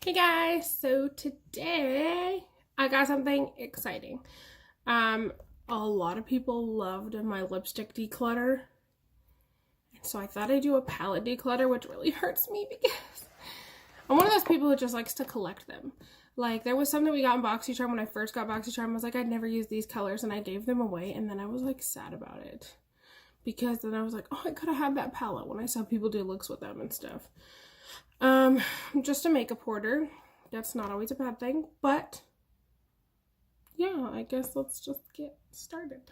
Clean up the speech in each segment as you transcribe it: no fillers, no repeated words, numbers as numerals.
Hey guys, so today I got something exciting. A lot of people loved my lipstick declutter, and so I thought I'd do a palette declutter, which really hurts me because I'm one of those people who just likes to collect them. Like, there was something we got in BoxyCharm when I first got BoxyCharm. I was like, I'd never use these colors, and I gave them away, and then I was like sad about it because then I was like, oh, I could have had that palette when I saw people do looks with them and stuff. I'm just a makeup hoarder. That's not always a bad thing, but yeah, I guess let's just get started.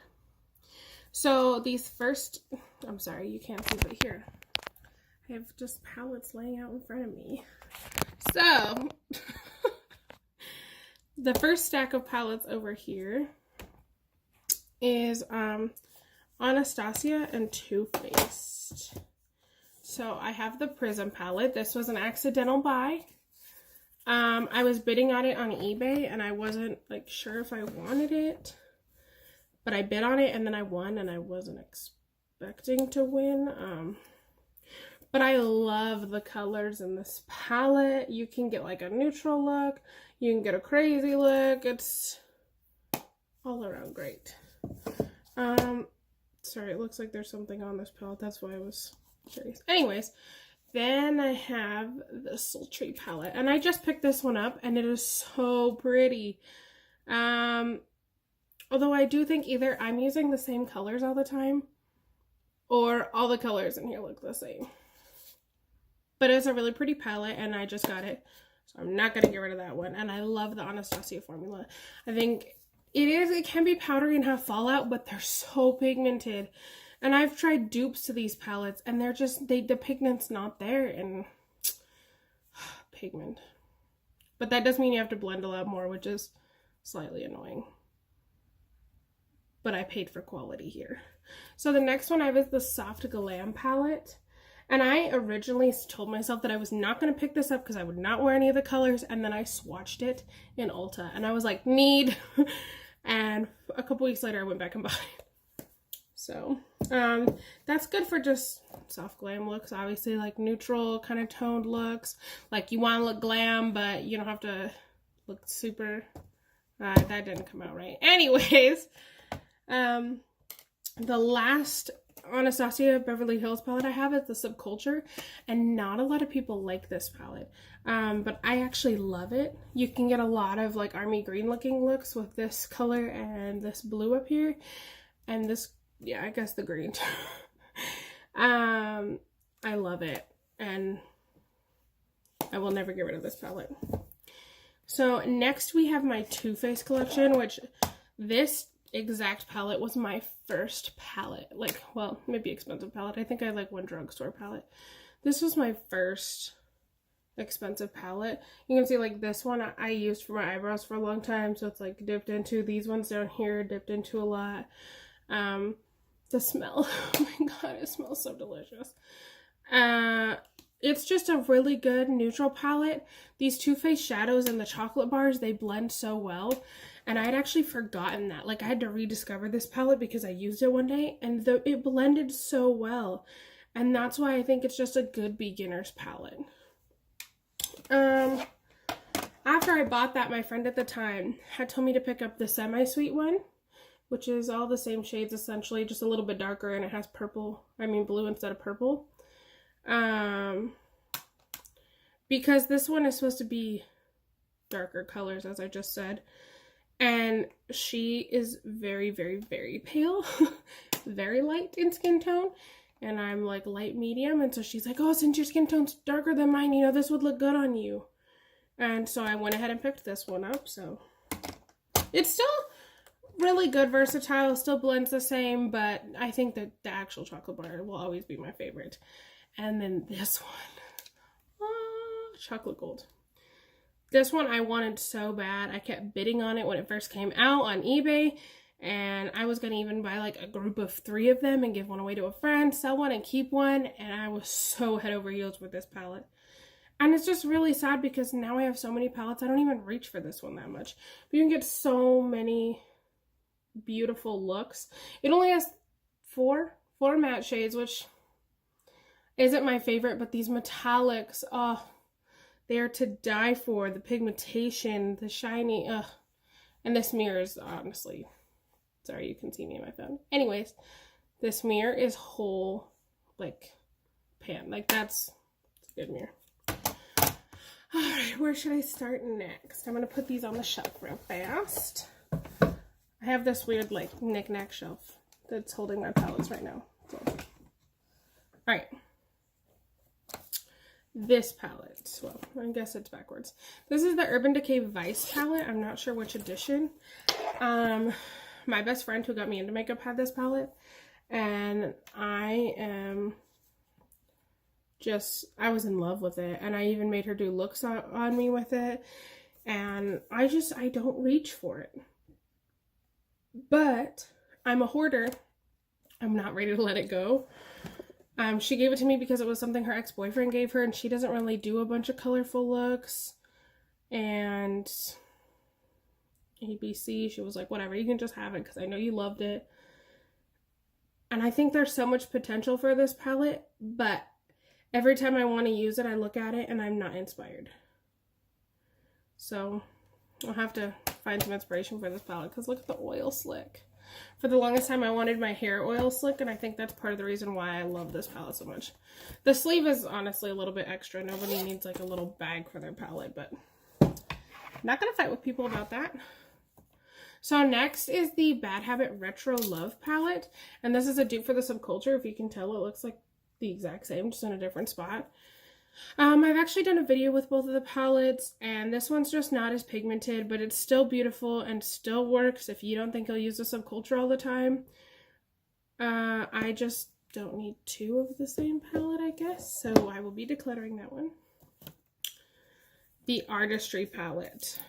So these first, I'm sorry, you can't see, but here, I have just palettes laying out in front of me. So, the first stack of palettes over here is Anastasia and Too Faced. So I have the Prism palette. This was an accidental buy. I was bidding on it on eBay and I wasn't like sure if I wanted it, but I bid on it and then I won, and I wasn't expecting to win. But I love the colors in this palette. You can get like a neutral look, you can get a crazy look. It's all around great. Sorry, it looks like there's something on this palette. That's why I was curious. Anyways, then I have the Sultry palette, and I just picked this one up, and it is so pretty. Although I do think either I'm using the same colors all the time, or all the colors in here look the same. But it's a really pretty palette, and I just got it, so I'm not gonna get rid of that one. And I love the Anastasia formula. I think it can be powdery and have fallout, but they're so pigmented. And I've tried dupes to these palettes, and they're just, the pigment's not there, and pigment. But that does mean you have to blend a lot more, which is slightly annoying. But I paid for quality here. So the next one I have is the Soft Glam palette. And I originally told myself that I was not going to pick this up because I would not wear any of the colors, and then I swatched it in Ulta, and I was like, need. And a couple weeks later, I went back and bought it. So, that's good for just soft glam looks, obviously, like neutral kind of toned looks. Like, you want to look glam, but you don't have to look super, that didn't come out right. Anyways, the last Anastasia Beverly Hills palette I have is the Subculture, and not a lot of people like this palette, but I actually love it. You can get a lot of like army green looking looks with this color and this blue up here, and this, yeah, I guess the green. I love it, and I will never get rid of this palette. So next we have my Too Faced collection, which this exact palette was my first palette. Like, well, maybe expensive palette. I think I had like one drugstore palette. This was my first expensive palette. You can see like this one I used for my eyebrows for a long time, so it's like dipped into. These ones down here dipped into a lot. The smell, oh my god, it smells so delicious. It's just a really good neutral palette. These Too Faced shadows and the chocolate bars, they blend so well. And I had actually forgotten that. Like, I had to rediscover this palette because I used it one day, and it blended so well. And that's why I think it's just a good beginner's palette. After I bought that, my friend at the time had told me to pick up the Semi-Sweet one, which is all the same shades essentially, just a little bit darker, and it has blue instead of purple. Because this one is supposed to be darker colors, as I just said. And she is very, very, very pale, very light in skin tone. And I'm like light medium, and so she's like, oh, since your skin tone's darker than mine, you know, this would look good on you. And so I went ahead and picked this one up, so it's still really good, versatile, still blends the same, but I think that the actual chocolate bar will always be my favorite. And then this one, chocolate gold. This one I wanted so bad. I kept bidding on it when it first came out on eBay, and I was going to even buy like a group of 3 of them and give one away to a friend, sell one and keep one, and I was so head over heels with this palette. And it's just really sad because now I have so many palettes, I don't even reach for this one that much. But you can get so many beautiful looks. It only has four matte shades, which isn't my favorite, but these metallics, oh, They are to die for. The pigmentation, the shiny, ugh. And this mirror is honestly, sorry, you can see me in my phone. Anyways, this mirror is whole, like, pan. Like, that's a good mirror. All right, where should I start next? I'm going to put these on the shelf real fast. I have this weird, like, knick-knack shelf that's holding my palettes right now. So. All right. This palette, well, I guess it's backwards. This is the Urban Decay Vice palette. I'm not sure which edition. My best friend who got me into makeup had this palette, and I was in love with it, and I even made her do looks on me with it, and I don't reach for it. But I'm a hoarder. I'm not ready to let it go. She gave it to me because it was something her ex-boyfriend gave her, and she doesn't really do a bunch of colorful looks. And ABC, she was like, whatever, you can just have it because I know you loved it. And I think there's so much potential for this palette, but every time I want to use it, I look at it and I'm not inspired. So I'll have to find some inspiration for this palette because look at the oil slick. For the longest time, I wanted my hair oil slick, and I think that's part of the reason why I love this palette so much. The sleeve is honestly a little bit extra. Nobody needs like a little bag for their palette, but I'm not going to fight with people about that. So next is the Bad Habit Retro Love palette, and this is a dupe for the Subculture. If you can tell, it looks like the exact same, just in a different spot. I've actually done a video with both of the palettes, and this one's just not as pigmented, but it's still beautiful and still works if you don't think you'll use the Subculture all the time. I just don't need two of the same palette, I guess, so I will be decluttering that one. The Artistry palette.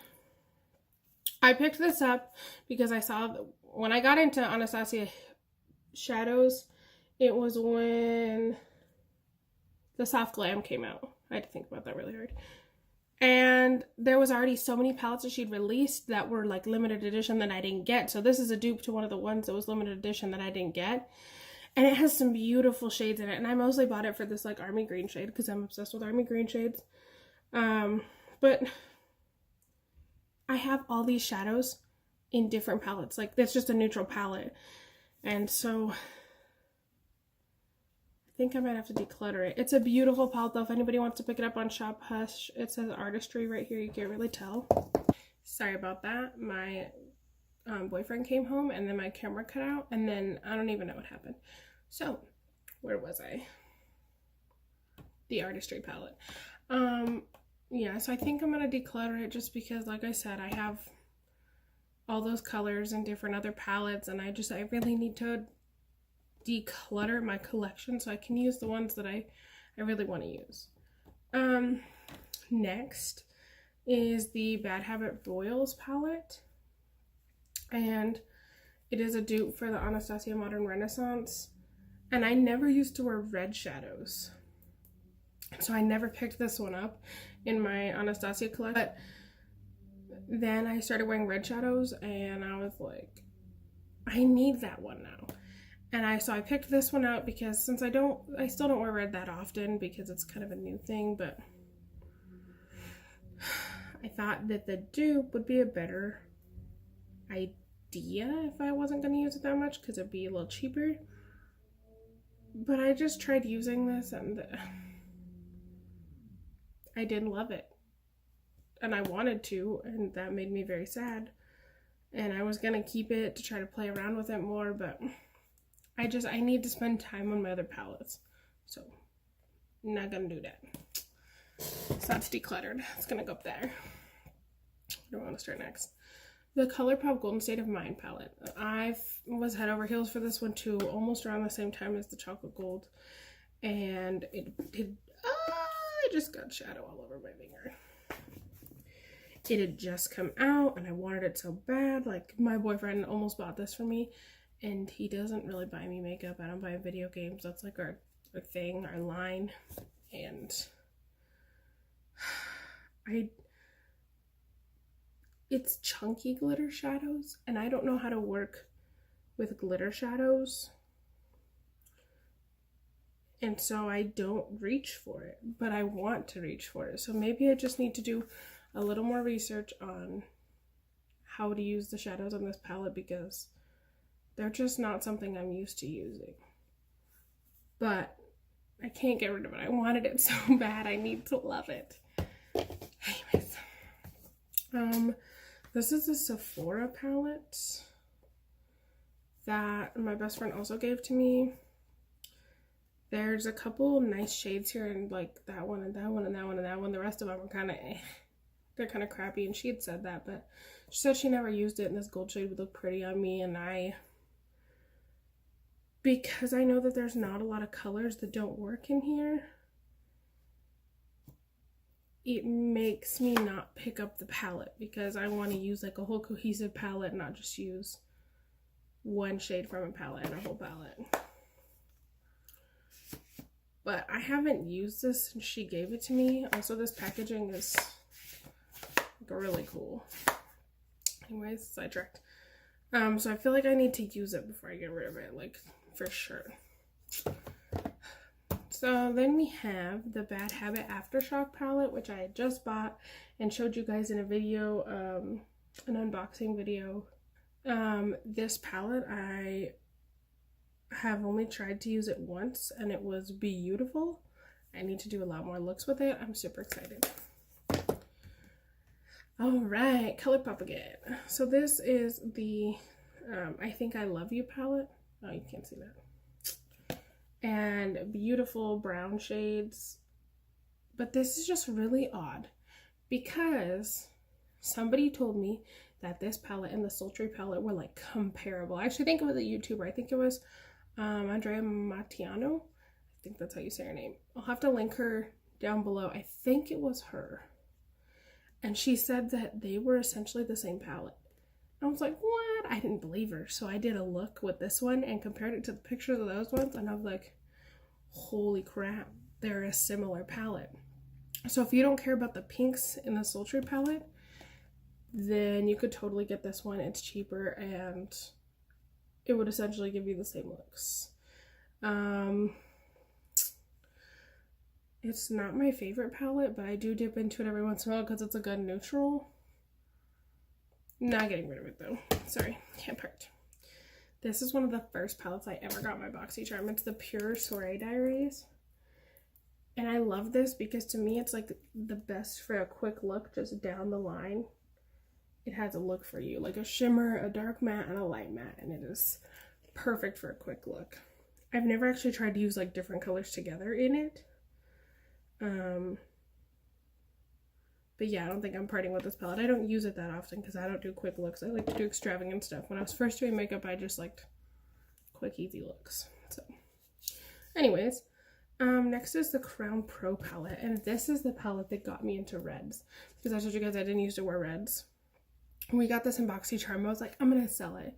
I picked this up because I saw, when I got into Anastasia shadows, it was when the Soft Glam came out. I had to think about that really hard. And there was already so many palettes that she'd released that were like limited edition that I didn't get. So this is a dupe to one of the ones that was limited edition that I didn't get. And it has some beautiful shades in it. And I mostly bought it for this like army green shade because I'm obsessed with army green shades. But I have all these shadows in different palettes. Like, that's just a neutral palette. And so I think I might have to declutter it. It's a beautiful palette though. If anybody wants to pick it up on Shop Hush, it says Artistry right here. You can't really tell. Sorry about that. My boyfriend came home and then my camera cut out and then I don't even know what happened. So where was I? The Artistry palette. Yeah, so I think I'm going to declutter it just because, like I said, I have all those colors and different other palettes, and I really need to declutter my collection so I can use the ones that I really want to use. Next is the Bad Habit Royals palette, and it is a dupe for the Anastasia Modern Renaissance, and I never used to wear red shadows, so I never picked this one up in my Anastasia collection. But then I started wearing red shadows and I was like, I need that one now. And so I picked this one out because since I still don't wear red that often because it's kind of a new thing, but I thought that the dupe would be a better idea if I wasn't going to use it that much because it'd be a little cheaper. But I just tried using this and I didn't love it, and I wanted to, and that made me very sad, and I was gonna keep it to try to play around with it more, but I need to spend time on my other palettes, so I'm not gonna do that. So that's decluttered. It's gonna go up there. I don't want to start next. The Colourpop Golden State of Mind palette. I was head over heels for this one too, almost around the same time as the Chocolate Gold, and I just got shadow all over my finger. It had just come out and I wanted it so bad. Like, my boyfriend almost bought this for me, and he doesn't really buy me makeup. I don't buy video games. That's like our thing, our line. And it's chunky glitter shadows, and I don't know how to work with glitter shadows. and so I don't reach for it, but I want to reach for it. So maybe I just need to do a little more research on how to use the shadows on this palette, because they're just not something I'm used to using. But I can't get rid of it. I wanted it so bad. I need to love it. Anyways, this is a Sephora palette that my best friend also gave to me. There's a couple nice shades here, and like that one and that one and that one and that one. The rest of them are kind of they're kind of crappy, and she had said that, but she said she never used it, and this gold shade would look pretty on me. And because I know that there's not a lot of colors that don't work in here, it makes me not pick up the palette, because I want to use like a whole cohesive palette, not just use one shade from a palette and a whole palette. But I haven't used this since she gave it to me. Also, this packaging is like really cool. Anyways, sidetracked. So I feel like I need to use it before I get rid of it, like for sure. So then we have the Bad Habit Aftershock palette, which I had just bought and showed you guys in a video, an unboxing video. This palette, I have only tried to use it once, and it was beautiful. I need to do a lot more looks with it. I'm super excited. All right, Colourpop again. So this is the I Think I Love You palette. Oh, you can't see that. And beautiful brown shades. But this is just really odd, because somebody told me that this palette and the Sultry palette were like comparable. I actually think it was a YouTuber. I think it was Andrea Mattiano. I think that's how you say her name. I'll have to link her down below. I think it was her. And she said that they were essentially the same palette. I was like, what? I didn't believe her. So I did a look with this one and compared it to the pictures of those ones, and I was like, holy crap, they're a similar palette. So if you don't care about the pinks in the Sultry palette, then you could totally get this one. It's cheaper, and it would essentially give you the same looks. It's not my favorite palette, but I do dip into it every once in a while because it's a good neutral. Not getting rid of it though. Sorry, can't part. This is one of the first palettes I ever got my BoxyCharm. It's the Pure Soiree Diaries. And I love this because to me it's like the best for a quick look just down the line. It has a look for you, like a shimmer, a dark matte, and a light matte, and it is perfect for a quick look. I've never actually tried to use like different colors together in it. But yeah, I don't think I'm parting with this palette. I don't use it that often because I don't do quick looks. I like to do extravagant stuff. When I was first doing makeup, I just liked quick, easy looks. So anyways, next is the Crown Pro palette, and this is the palette that got me into reds, because I told you guys I didn't used to wear reds. We got this in BoxyCharm. I was like, I'm gonna sell it,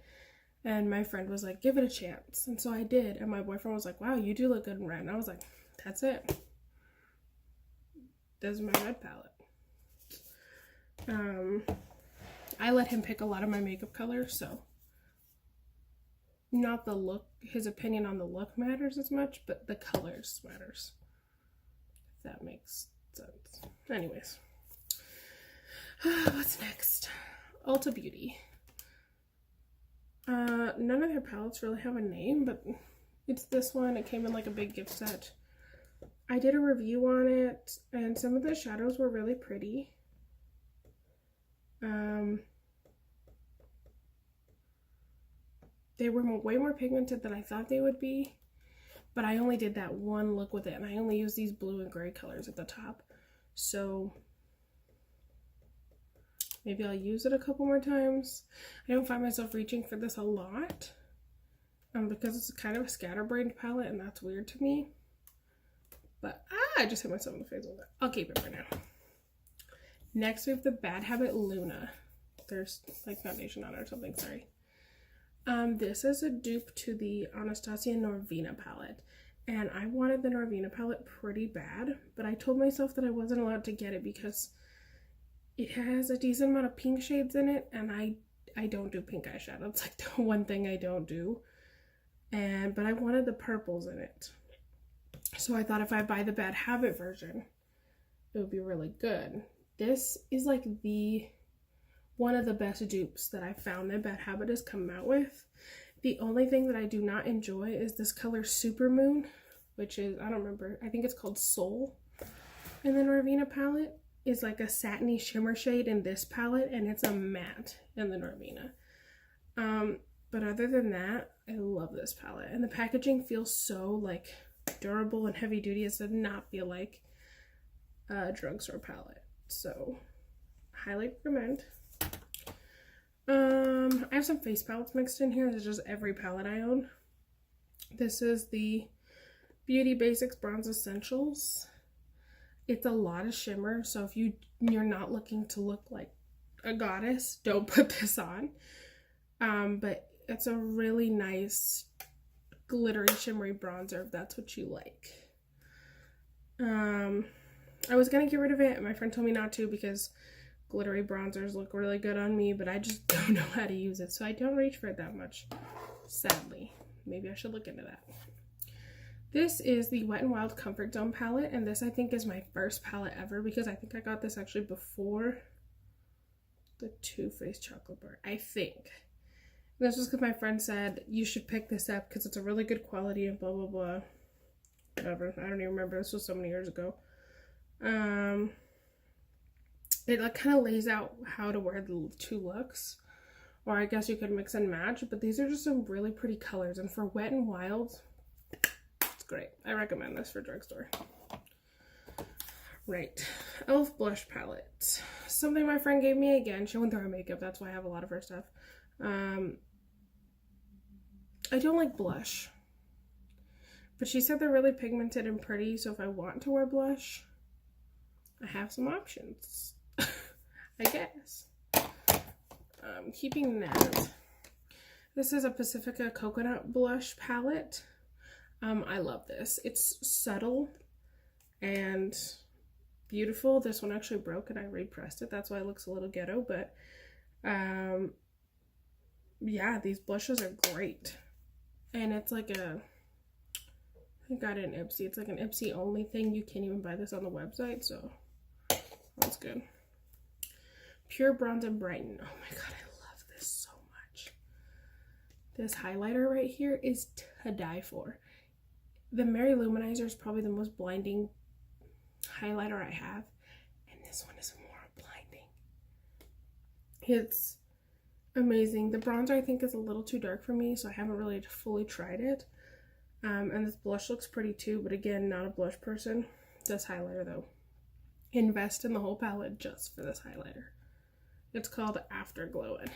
and my friend was like, give it a chance, and so I did. And my boyfriend was like, wow, you do look good in red. And I was like, that's it. This is my red palette. I let him pick a lot of my makeup colors, so not the look, his opinion on the look matters as much, but the colors matters, if that makes sense. Anyways, what's next? Ulta Beauty. None of their palettes really have a name, but it's this one. It came in like a big gift set. I did a review on it, and some of the shadows were really pretty. They were way more pigmented than I thought they would be, but I only did that one look with it, and I only used these blue and gray colors at the top, so maybe I'll use it a couple more times. I don't find myself reaching for this a lot, because it's kind of a scatterbrained palette, and that's weird to me, but I just hit myself in the face with it. I'll keep it for now. Next, we have the Bad Habit Luna. There's like foundation on it or something, sorry. This is a dupe to the Anastasia Norvina palette. And I wanted the Norvina palette pretty bad, but I told myself that I wasn't allowed to get it because it has a decent amount of pink shades in it, and I don't do pink eyeshadow. It's like the one thing I don't do. But I wanted the purples in it. So I thought if I buy the Bad Habit version, it would be really good. This is like one of the best dupes that I found that Bad Habit has come out with. The only thing that I do not enjoy is this color Supermoon, which is, I don't remember, I think it's called Soul in the Norvina palette. Is like a satiny shimmer shade in this palette, and it's a matte in the Norvina. But other than that, I love this palette. And the packaging feels so like durable and heavy duty. It does not feel like a drugstore palette. So, highly recommend. I have some face palettes mixed in here. This is just every palette I own. This is the Beauty Basics Bronze Essentials. It's a lot of shimmer, so if you're not looking to look like a goddess, don't put this on. But it's a really nice glittery shimmery bronzer if that's what you like. I was gonna get rid of it, and my friend told me not to because glittery bronzers look really good on me, but I just don't know how to use it, so I don't reach for it that much, sadly. Maybe I should look into that. This is the Wet n Wild Comfort Zone palette, and this I think is my first palette ever because I think I got this actually before the Too Faced Chocolate Bar, I think. And this was because my friend said, you should pick this up because it's a really good quality and blah, blah, blah. Whatever, I don't even remember, this was so many years ago. It like kind of lays out how to wear the two looks, or I guess you could mix and match, but these are just some really pretty colors, and for Wet n Wild, it's great. I recommend this for drugstore. Right, e.l.f. blush palette. Something my friend gave me again. She went through her makeup, that's why I have a lot of her stuff. I don't like blush, but she said they're really pigmented and pretty, so if I want to wear blush, I have some options. I guess. Keeping that, this is a Pacifica Coconut Blush palette. I love this. It's subtle and beautiful. This one actually broke and I repressed it. That's why it looks a little ghetto, but yeah, these blushes are great. And it's like I got it in Ipsy. It's like an Ipsy only thing. You can't even buy this on the website, so that's good. Pure Bronze and Brighten. Oh my god, I love this so much. This highlighter right here is to die for. The Mary Luminizer is probably the most blinding highlighter I have, and this one is more blinding. It's amazing. The bronzer I think is a little too dark for me, so I haven't really fully tried it. And this blush looks pretty too, but again, not a blush person. This highlighter though. Invest in the whole palette just for this highlighter. It's called Afterglow. And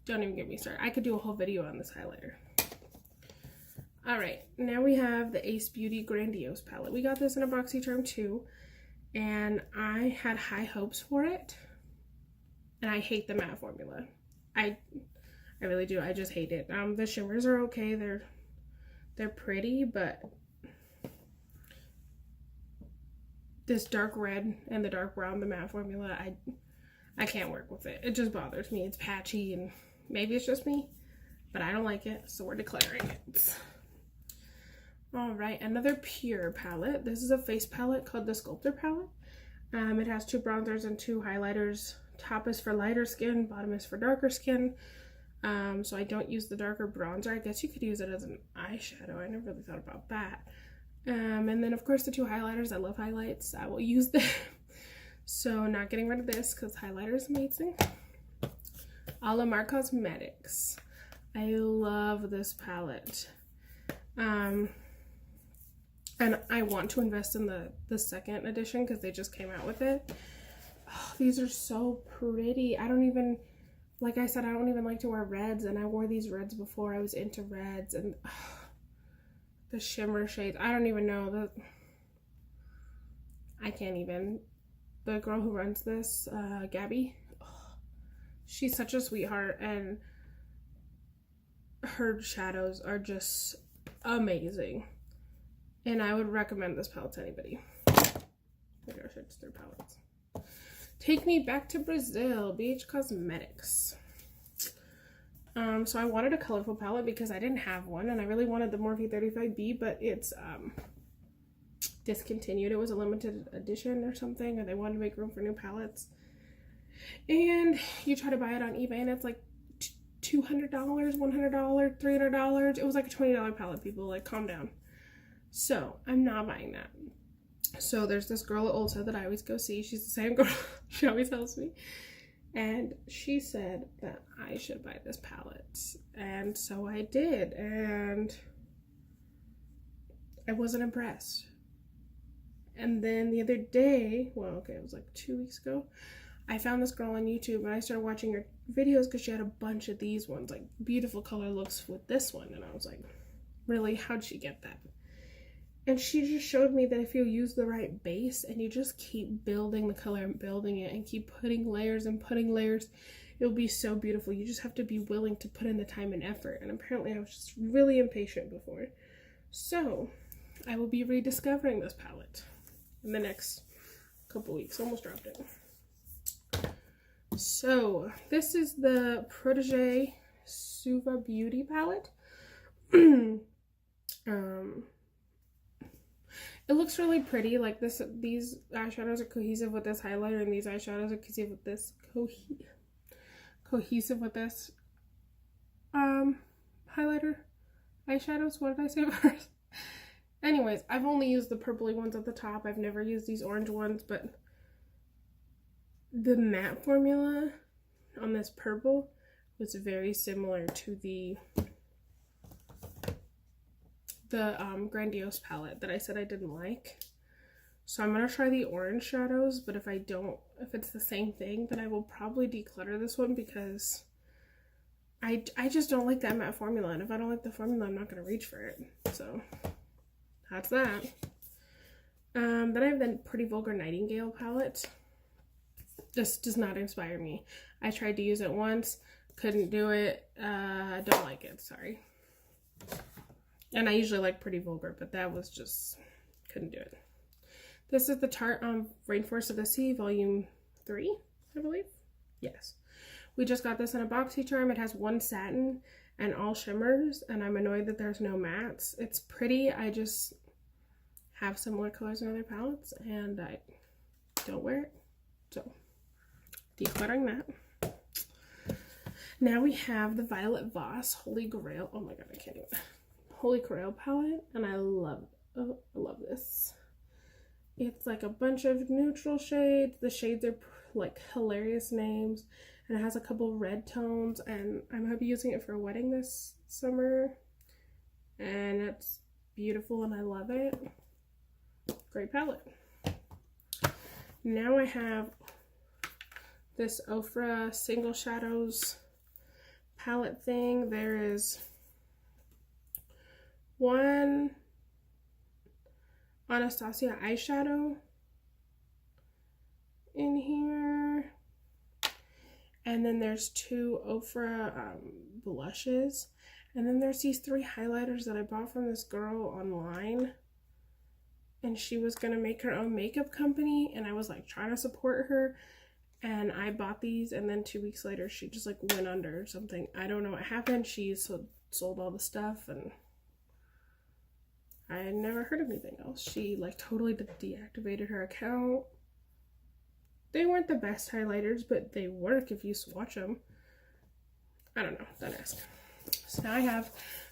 don't even get me started. I could do a whole video on this highlighter. Alright, now we have the Ace Beauty Grandiose palette. We got this in a BoxyCharm too, and I had high hopes for it. And I hate the matte formula. I really do. I just hate it. The shimmers are okay. They're pretty, but this dark red and the dark brown, the matte formula, I can't work with it. It just bothers me. It's patchy, and maybe it's just me, but I don't like it, so we're decluttering it. Alright, another Pure palette. This is a face palette called the Sculptor palette. It has 2 bronzers and 2 highlighters. Top is for lighter skin, bottom is for darker skin. So I don't use the darker bronzer. I guess you could use it as an eyeshadow. I never really thought about that. And then of course the 2 highlighters. I love highlights. I will use them. So not getting rid of this because highlighter is amazing. Alamar Cosmetics. I love this palette. And I want to invest in the second edition because they just came out with it. Oh, these are so pretty. I don't even, like I said, I don't even like to wear reds, and I wore these reds before I was into reds, and the shimmer shades, I don't even know. I can't even. The girl who runs this, Gabby, she's such a sweetheart, and her shadows are just amazing. And I would recommend this palette to anybody. Maybe I should just their palettes. Take Me Back to Brazil, BH Cosmetics. So I wanted a colorful palette because I didn't have one, and I really wanted the Morphe 35B, but it's discontinued. It was a limited edition or something, and they wanted to make room for new palettes. And you try to buy it on eBay, and it's like $200, $100, $300. It was like a $20 palette, people. Like, calm down. So I'm not buying that. So there's this girl at Ulta that I always go see. She's the same girl. She always helps me. And she said that I should buy this palette. And so I did. And I wasn't impressed. And then the other day, well, okay, it was like 2 weeks ago, I found this girl on YouTube and I started watching her videos because she had a bunch of these ones, like beautiful color looks with this one. And I was like, really? How'd she get that? And she just showed me that if you use the right base and you just keep building the color and building it and keep putting layers and putting layers, it'll be so beautiful. You just have to be willing to put in the time and effort. And apparently I was just really impatient before. So I will be rediscovering this palette in the next couple weeks. Almost dropped it. So this is the Protégé Suva Beauty palette. It looks really pretty. Like these eyeshadows are cohesive with this highlighter, and these eyeshadows are cohesive with this highlighter. Eyeshadows. What did I say first? Anyways, I've only used the purpley ones at the top. I've never used these orange ones, but the matte formula on this purple was very similar to the Grandiose palette that I said I didn't like. So I'm going to try the orange shadows, but if it's the same thing, then I will probably declutter this one because I just don't like that matte formula. And if I don't like the formula, I'm not going to reach for it. So that's that. Then I have the Pretty Vulgar Nightingale palette. This does not inspire me. I tried to use it once, couldn't do it. I don't like it, sorry. And I usually like Pretty Vulgar, but that was just, couldn't do it. This is the Tarte Rainforest of the Sea, Volume 3, I believe. Yes. We just got this in a BoxyCharm. It has one satin and all shimmers, and I'm annoyed that there's no mattes. It's pretty. I just have similar colors in other palettes, and I don't wear it. So, decluttering that. Now we have the Violet Voss Holy Grail. Oh my god, I can't even. Holy Grail palette, and I love this. It's like a bunch of neutral shades. The shades are like hilarious names, and it has a couple red tones, and I'm gonna be using it for a wedding this summer, and it's beautiful and I love it. Great palette. Now I have this Ofra Single Shadows palette thing. There is one Anastasia eyeshadow in here, and then there's two Ofra blushes, and then there's these three highlighters that I bought from this girl online, and she was gonna make her own makeup company, and I was like trying to support her, and I bought these, and then 2 weeks later she just like went under or something. I don't know what happened. She sold all the stuff, and I never heard of anything else. She like totally deactivated her account. They weren't the best highlighters, but they work if you swatch them. I don't know, don't ask. So now I have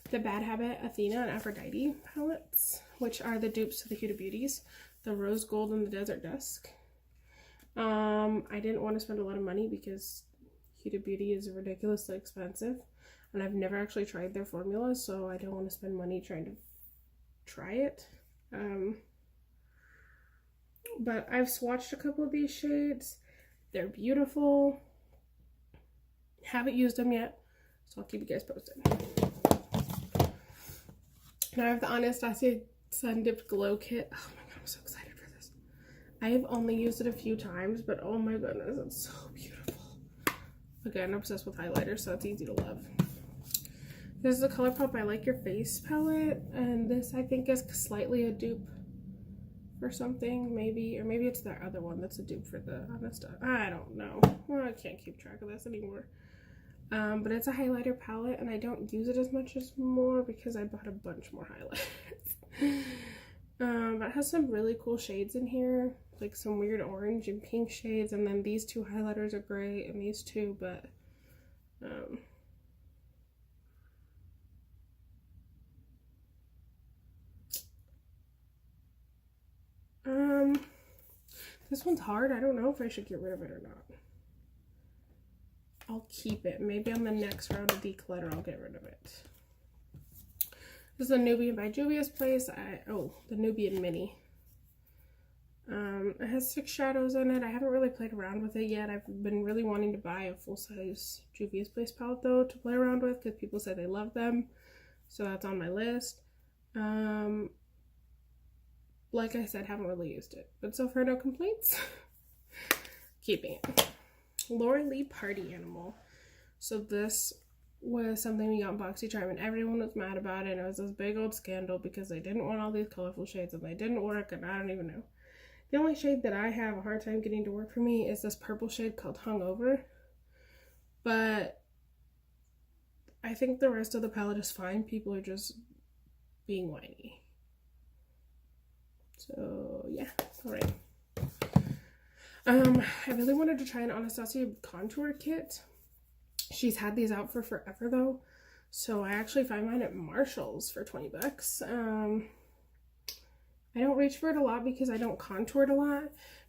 the Bad Habit Athena and Aphrodite palettes, which are the dupes to the Huda Beauties, the Rose Gold and the Desert Dusk. I didn't want to spend a lot of money because Huda Beauty is ridiculously expensive, and I've never actually tried their formula, so I don't want to spend money trying to try it. But I've swatched a couple of these shades. They're beautiful. Haven't used them yet, so I'll keep you guys posted. Now I have the Anastasia Sun Dipped Glow Kit. Oh my god, I'm so excited for this. I have only used it a few times, but oh my goodness, it's so beautiful. Again, I'm obsessed with highlighters, so it's easy to love. This is the Colourpop I Like Your Face palette, and this I think is slightly a dupe for something, maybe, or maybe it's the other one that's a dupe for the Anastasia. I don't know. Well, I can't keep track of this anymore. But it's a highlighter palette, and I don't use it as much as more because I bought a bunch more highlighters. But it has some really cool shades in here, like some weird orange and pink shades, and then these two highlighters are great, and these two, but this one's hard. I don't know if I should get rid of it or not. I'll keep it. Maybe on the next round of declutter, I'll get rid of it. This is a Nubian by Juvia's Place. The Nubian Mini. It has 6 shadows in it. I haven't really played around with it yet. I've been really wanting to buy a full-size Juvia's Place palette, though, to play around with, because people say they love them. So that's on my list. Like I said, haven't really used it. But so far, no complaints. Keeping it. Laura Lee Party Animal. So this was something we got in BoxyCharm, and everyone was mad about it, and it was this big old scandal because they didn't want all these colorful shades, and they didn't work, and I don't even know. The only shade that I have a hard time getting to work for me is this purple shade called Hungover, but I think the rest of the palette is fine. People are just being whiny. So yeah, alright. I really wanted to try an Anastasia contour kit. She's had these out for forever though, so I actually find mine at Marshall's for 20 bucks. I don't reach for it a lot because I don't contour it a lot,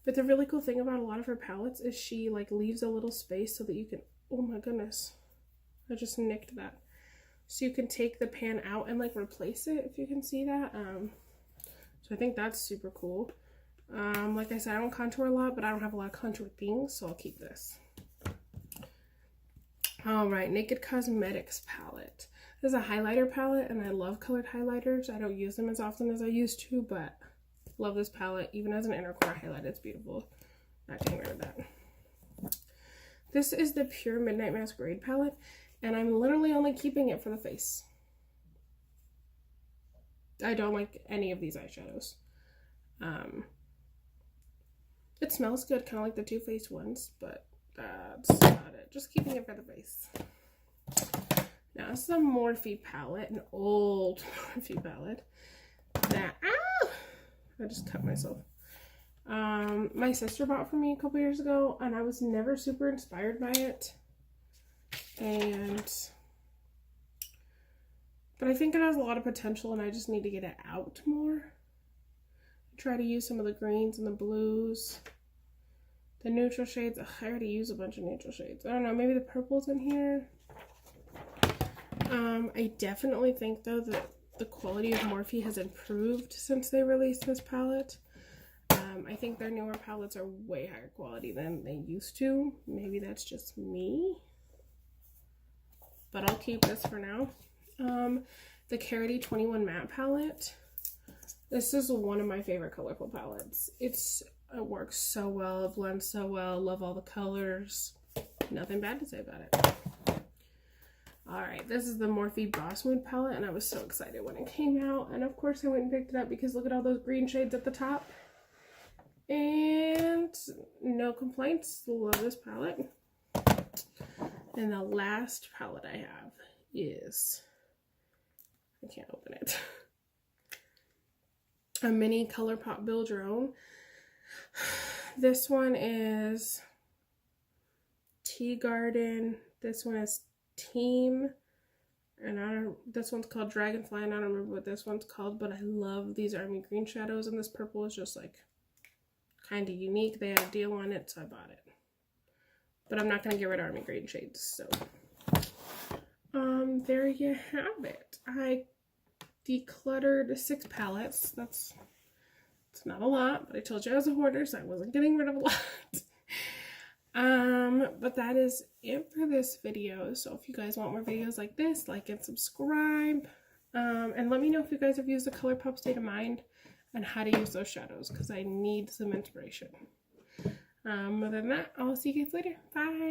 but the really cool thing about a lot of her palettes is she like leaves a little space so that you can, oh my goodness, I just nicked that. So you can take the pan out and like replace it, if you can see that. So I think that's super cool. Like I said, I don't contour a lot, but I don't have a lot of contour things, so I'll keep this. Alright, Naked Cosmetics palette. This is a highlighter palette, and I love colored highlighters. I don't use them as often as I used to, but love this palette. Even as an inner core highlight, it's beautiful. Not getting rid of that. This is the Pure Midnight Masquerade palette, and I'm literally only keeping it for the face. I don't like any of these eyeshadows. It smells good, kind of like the Too Faced ones, but that's about it. Just keeping it for the face. Now, this is a Morphe palette, an old Morphe palette. I just cut myself. My sister bought for me a couple years ago, and I was never super inspired by it. But I think it has a lot of potential, and I just need to get it out more. Try to use some of the greens and the blues. The neutral shades. Ugh, I already use a bunch of neutral shades. I don't know, maybe the purple's in here. I definitely think, though, that the quality of Morphe has improved since they released this palette. I think their newer palettes are way higher quality than they used to. Maybe that's just me. But I'll keep this for now. The Karity 21 Matte palette. This is one of my favorite colorful palettes. It works so well, it blends so well, love all the colors. Nothing bad to say about it. Alright, this is the Morphe Boss Mood palette, and I was so excited when it came out. And of course I went and picked it up because look at all those green shades at the top. And no complaints, love this palette. And the last palette I have is, I can't open it, a mini Colourpop Build Your Own. This one is Tea Garden. This one is Team. And this one's called Dragonfly, and I don't remember what this one's called, but I love these army green shadows, and this purple is just like kind of unique. They had a deal on it, so I bought it. But I'm not going to get rid of army green shades, so there you have it. I decluttered 6 palettes. It's not a lot, but I told you I was a hoarder, so I wasn't getting rid of a lot. But that is it for this video. So if you guys want more videos like this, like and subscribe. And let me know if you guys have used the Colourpop State of Mind and how to use those shadows, because I need some inspiration. Other than that, I'll see you guys later. Bye!